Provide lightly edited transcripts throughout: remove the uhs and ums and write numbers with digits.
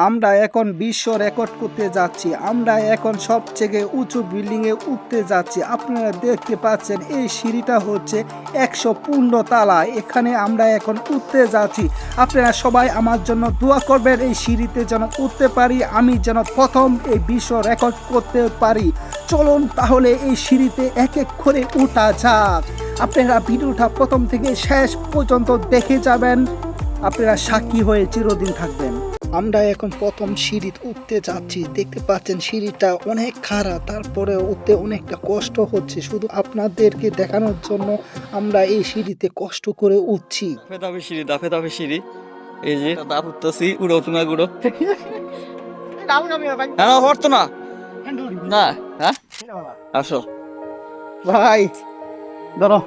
আমরা এখন বিশ্ব রেকর্ড করতে যাচ্ছি। আমরা এখন সবথেকে উঁচু বিল্ডিংয়ে উঠতে যাচ্ছি। আপনারা দেখতে পাচ্ছেন এই সিঁড়িটা হচ্ছে 115 তালা। এখানে আমরা এখন উঠতে যাচ্ছি। আপনারা সবাই আমার জন্য দোয়া করবেন এই সিঁড়িতে যেন উঠতে পারি, আমি যেন প্রথম এই বিশ্ব রেকর্ড করতে পারি। চলুন তাহলে এই সিঁড়িতে এক এক করে উঠা যাক। আপনারা ভিডিওটা প্রথম থেকে শেষ পর্যন্ত দেখে যাবেন, আপনারা সাক্ষী হয়ে চিরদিন থাকবেন। আমরা এখন প্রথম সিঁড়ি উঠতে যাচ্ছি। দেখতে পাচ্ছেন সিঁড়িটা অনেক খাড়া, তারপরে উঠতে অনেকটা কষ্ট হচ্ছে। শুধু আপনাদেরকে দেখানোর জন্য আমরা এই সিঁড়িতে কষ্ট করে উঠছি। দাফে দাফে সিঁড়ি, এই যে দাপ উঠতেছি, উড়ো তুমি গুড়ো। হ্যাঁ হরতো না না, হ্যাঁ আসো ভাই ধরো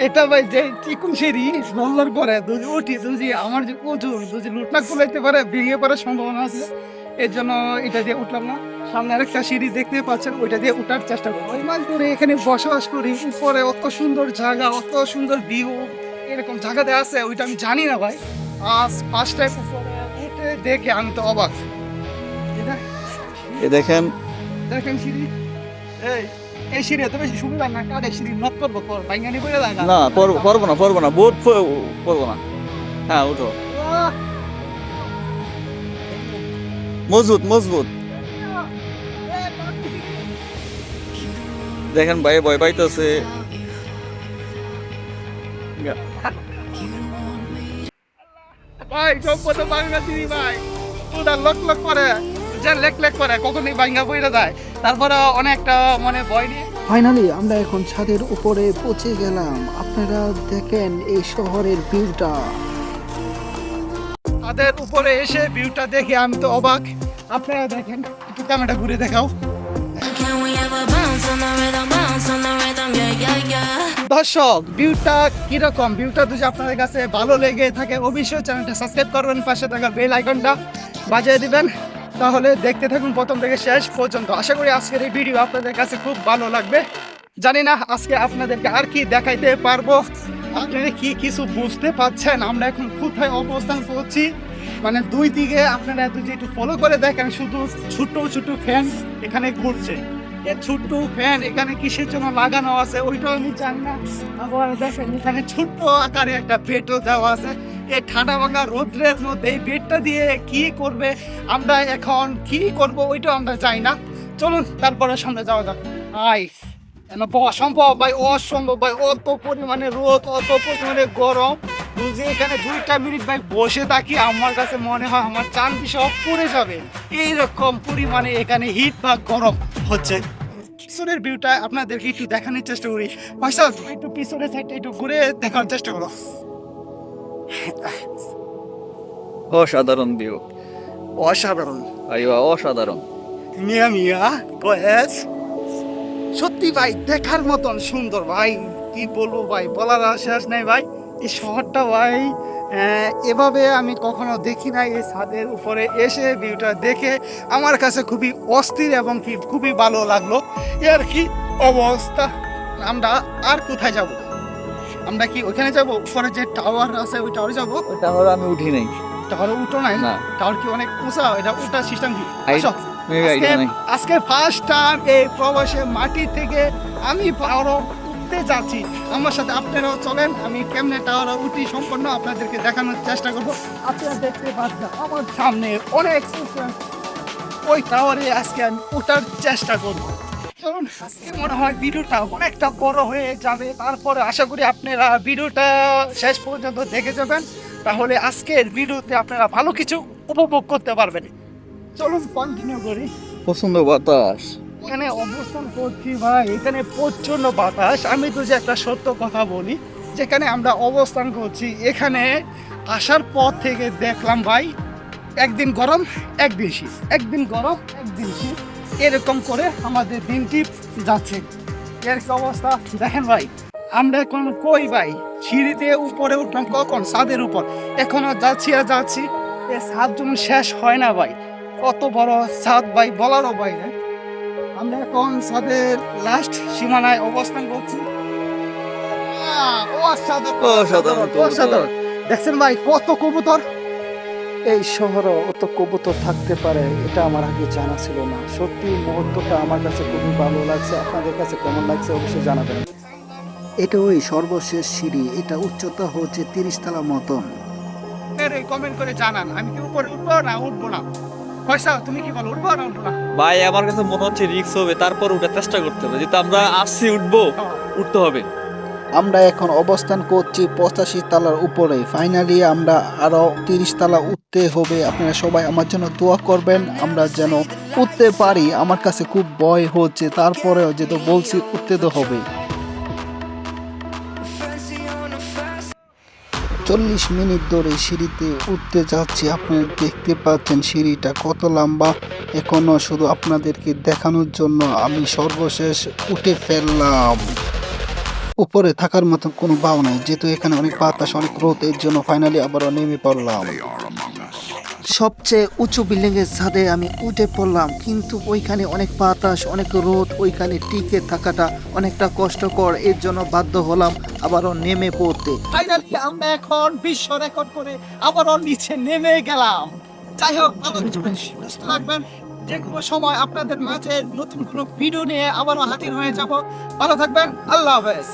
এটা ভাই যে চিকুন সিঁড়ি বলার পরে যদি উঠি, যদি আমার যে প্রচুর যদি লুটনা কুলাইতে পারে ভেঙে পড়ার সম্ভাবনা আছে, এর জন্য এটা দিয়ে উঠলাম না। সামনে আরেকটা সিঁড়ি দেখতে পাচ্ছেন, ওইটা দিয়ে উঠার চেষ্টা করি। ওই মাস ধরে এখানে বসবাস করি, উপরে অত সুন্দর জায়গা, অত সুন্দর ভিউ এরকম জায়গাতে আছে ওইটা আমি জানি না ভাই। আজ ফার্স্ট টাইম উপরে উঠে দেখে আমি তো অবাক। এ দেখেন দেখেন সিঁড়ি, এই সিঁড়ি এত বেশি সুবিধা না, কার এই সিঁড়ি নক করবো বাইঙ্গানি করে লাগা না, পড়বো না বহুত পড়বো না। হ্যাঁ উঠো, মজবুত মজবুত। দেখেন ভাই ভয় পাইতেছে। ভাই সম্পদ বাংলা সিঁড়ি ভাই, ওটা লক লক করে, যে লেক লেক করে কখনই ভাঙ্গা পড়ে যায়। তারপরে অনেকটা মানে ভয় নিয়ে ফাইনালি আমরা এখন ছাদের উপরে পৌঁছে গেলাম। আপনারা দেখেন এই শহরের ভিউটা। ছাদের উপরে এসে ভিউটা দেখে আমি তো অবাক। আপনারা দেখেন, একটু ক্যামেরা ঘুরে দেখাও। দর্শক ভিউটা কিরকম, ভিউটা যদি আপনাদের কাছে ভালো লেগে থাকে অবশ্যই চ্যানেলটা সাবস্ক্রাইব করবেন, পাশে থাকা বেল আইকনটা বাজিয়ে দিবেন। তাহলে দেখতে থাকুন প্রথম থেকে শেষ পর্যন্ত। আশা করি আজকের এই ভিডিও আপনাদের কাছে খুব ভালো লাগবে। জানি না আজকে আপনাদেরকে আর কি দেখাইতে পারবো, আপনারা কি কিছু বুঝতে পারছেন আমরা এখন কোথায় অবস্থান করছি। মানে দুই দিকে আপনারা যদি একটু ফলো করে দেখেন, শুধু ছোট ছোট ফ্যান এখানে ঘুরছে। এই ছোট্ট ফ্যান এখানে কিসের জন্য লাগানো আছে ওইটাও আমি জানি না। আবার দেখেন এখানে ছোট্ট আকারে একটা বেডও দেওয়া আছে। এই ঠান্ডা ভাঙা রোদ্রের মধ্যে এই বেডটা দিয়ে কি করবে, আমরা এখন কি করব ওইটাও আমরা জানি না। চলুন তারপরে সামনে যাওয়া যাক। অসম্ভব ভাই, অসম্ভব ভাই, অত পরিমাণে রোদ, অত পরিমাণে গরম। বুঝি এখানে 2টা মিনিট ভাই বসে থাকি, আমার কাছে মনে হয় আমার চান্দি সব পুড়ে যাবে, এইরকম পরিমাণে এখানে হিট বা গরম হচ্ছে। পিছনের ভিউটা আপনাদেরকে একটু দেখানোর চেষ্টা করি। পয়সা একটু পিছনের সাইডটা একটু ঘুরে দেখার চেষ্টা করো। অসাধারণ ভিউ, অসাধারণ আইয়া অসাধারণ। মিয়া মিয়া কয়েস, সত্যি ভাই দেখার মতন সুন্দর ভাই, কি বলবো ভাই, বলার আর শেষ নাই ভাই। এই শহরটা ভাই এভাবে আমি কখনো দেখি নাই। এই ছাদের উপরে এসে ভিউটা দেখে আমার কাছে খুবই অস্থির এবং কি খুবই ভালো লাগলো। এর কি অবস্থা, আমরা আর কোথায় যাব? আমরা কি ওখানে যাব, উপরে যে টাওয়ার আছে ওই টাওয়ারে যাবো? ওটা হলো আমি উঠি নাই, টাওয়ারে উঠো নাই? না। টাওয়ার কি অনেক উঁচা, এটা উঠার সিস্টেম কি? আসো। নাই। আজকে ফার্স্ট টাইম এই প্রবাসে মাটি থেকে আমি টাওয়ারে উঠতে যাচ্ছি। আমার সাথে আপনারাও চলেন, আমি কেমনে টাওয়ারে উঠি সম্পূর্ণ আপনাদেরকে দেখানোর চেষ্টা করব। আপনারা দেখতে পাচ্ছেন আমার সামনে অনেক ওই টাওয়ারে আজকে আমি ওঠার চেষ্টা করব। কারণ আজকে মনে হয় ভিডিওটা অনেকটা বড় হয়ে যাবে, তারপরে আশা করি আপনারা ভিডিওটা শেষ পর্যন্ত দেখে যাবেন, তাহলে আজকের ভিডিওতে আপনারা ভালো কিছু উপভোগ করতে পারবেন। চলুন কন্টিনিউ করি। পছন্দ বাতাস, এখানে অবস্থান করছি ভাই, এখানে প্রচন্ড বাতাস। আমি তো যে একটা সত্য কথা বলি, যেখানে আমরা অবস্থান করছি এখানে আসার পর থেকে দেখলাম ভাই, একদিন গরম একদিন শীত, একদিন গরম একদিন শীত, এরকম করে আমাদের দিনটি যাচ্ছে। এর কি অবস্থা দেখেন ভাই। আমরা এখন কই ভাই, সিঁড়িতে উপরে উঠলাম কখন, ছাদের উপর, এখনো যাচ্ছি আর যাচ্ছি। এই ছাদ যেমন শেষ হয় না ভাই, কত বড় ছাদ ভাই বলারও বাইরে। আমরা এখন ছাদের লাস্ট সীমানায় অবস্থান করছি। অসাধারণ, অসাধারণ। দেখছেন ভাই কত কবুতর, এই শহরে অত কবুতর থাকতে পারে এটা আমার আগে জানা ছিল না। সত্যি মুহূর্তটা আমার কাছে খুবই ভালো লাগছে। আপনাদের কাছে কেমন লাগছে অবশ্যই জানাবেন। এটা ওই সর্বশেষ সিঁড়ি, এটা উচ্চতা হচ্ছে 30 তলা মতন। কমেন্ট করে জানান আমি কি উপরে উঠবো না উঠবো না। পয়সা তুমি কি বলো, উঠবো না উঠবো না? ভাই আমার কাছে মনে হচ্ছে রিস্ক হবে, তারপর উঠার চেষ্টা করতে হবে, যেহেতু আমরা আসছি উঠবো, উঠতে হবে। আমরা এখন অবস্থান করছি 85 তলার উপরে। ফাইনালি আমরা আরো 30 তলা উঠতে হবে। আপনারা সবাই আমার জন্য দোয়া করবেন আমরা যেন উঠতে পারি। আমার কাছে খুব ভয় হচ্ছে, তারপরেও যেহেতু বলছি উঠতে তো হবে। 40 মিনিট ধরে সিঁড়িতে উঠতে যাচ্ছি। আপনারা দেখতে পাচ্ছেন সিঁড়িটা কত লম্বা। এখনো শুধু আপনাদেরকে দেখানোর জন্য আমি সর্বশেষ উঠে ফেললাম। উপরে থাকার মতো কোনো বাও নাই, যেহেতু এখানে অনেক বাতাস অনেক রোদ, এর জন্য ফাইনালি আবারও নেমে পড়লাম। সবচেয়ে উঁচু বিল্ডিং এর ছাদে আমি উঠে পড়লাম, কিন্তু ওইখানে অনেক বাতাস অনেক রোদ, ওইখানে টিকে থাকাটা অনেকটা কষ্টকর, এর জন্য বাধ্য হলাম আবারও নেমে পড়তে। ফাইনালি আমরা এখন বিশ্ব রেকর্ড করে আবারও নিচে নেমে গেলাম। যাই হোক ভালো সুস্থ থাকবেন। যে কোনো সময় আপনাদের মাঝে নতুন কোনো ভিডিও নিয়ে আবারও হাজির হয়ে যাব। ভালো থাকবেন, আল্লাহ হাফেজ।